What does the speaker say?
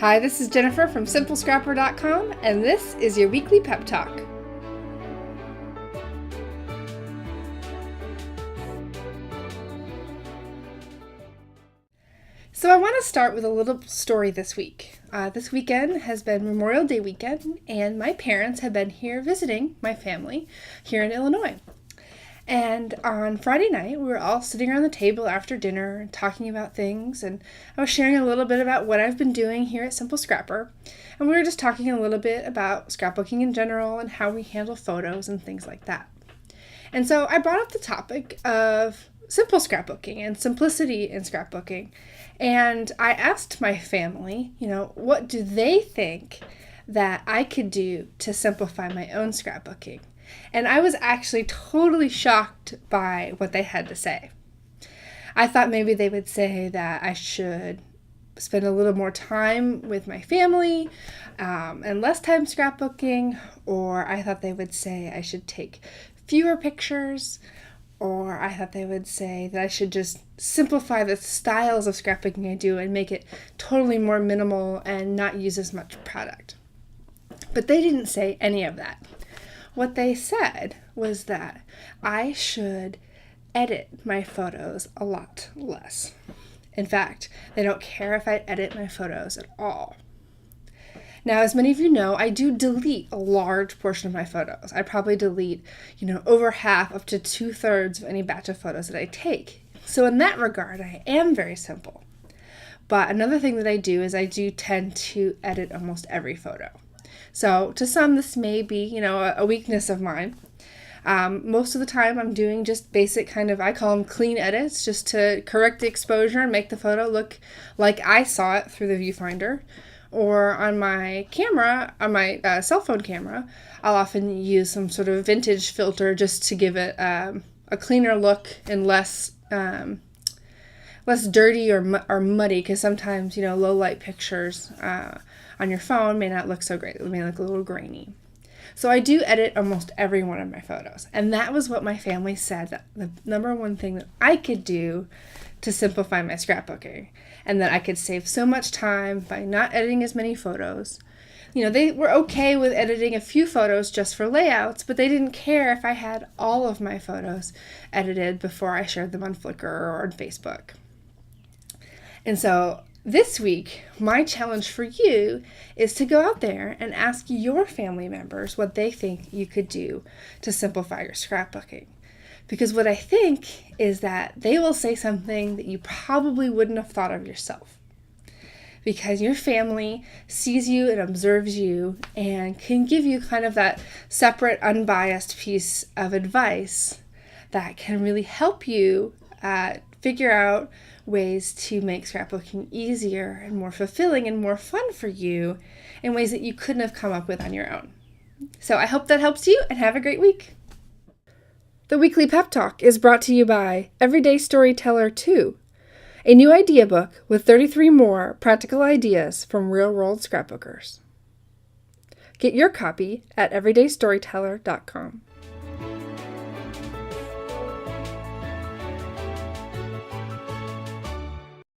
Hi, this is Jennifer from SimpleScrapper.com, and this is your weekly pep talk. So I want to start with a little story this week. This weekend has been Memorial Day weekend, and my parents have been here visiting my family here in Illinois. And on Friday night, we were all sitting around the table after dinner and talking about things, and I was sharing a little bit about what I've been doing here at Simple Scrapper, and we were just talking a little bit about scrapbooking in general and how we handle photos and things like that. And so I brought up the topic of simple scrapbooking and simplicity in scrapbooking, and I asked my family, what do they think that I could do to simplify my own scrapbooking? And I was actually totally shocked by what they had to say. I thought maybe they would say that I should spend a little more time with my family and less time scrapbooking, or I thought they would say I should take fewer pictures, or I thought they would say that I should just simplify the styles of scrapbooking I do and make it totally more minimal and not use as much product. But they didn't say any of that. What they said was that I should edit my photos a lot less. In fact, they don't care if I edit my photos at all. Now, as many of you know, I do delete a large portion of my photos. I probably delete, over half, up to 2/3 of any batch of photos that I take. So in that regard, I am very simple. But another thing that I do is I do tend to edit almost every photo. So to some, this may be, a weakness of mine. Most of the time I'm doing just basic I call them clean edits, just to correct the exposure and make the photo look like I saw it through the viewfinder. Or on my camera, on my cell phone camera, I'll often use some sort of vintage filter just to give it a cleaner look and less dirty or muddy, because sometimes, low light pictures on your phone may not look so great. It may look a little grainy. So I do edit almost every one of my photos. And that was what my family said, that the number one thing that I could do to simplify my scrapbooking, and that I could save so much time by not editing as many photos. They were okay with editing a few photos just for layouts, but they didn't care if I had all of my photos edited before I shared them on Flickr or on Facebook. And so this week, my challenge for you is to go out there and ask your family members what they think you could do to simplify your scrapbooking. Because what I think is that they will say something that you probably wouldn't have thought of yourself. Because your family sees you and observes you and can give you kind of that separate, unbiased piece of advice that can really help you figure out ways to make scrapbooking easier and more fulfilling and more fun for you in ways that you couldn't have come up with on your own. So I hope that helps you, and have a great week. The weekly pep talk is brought to you by Everyday Storyteller 2, a new idea book with 33 more practical ideas from real-world scrapbookers. Get your copy at everydaystoryteller.com.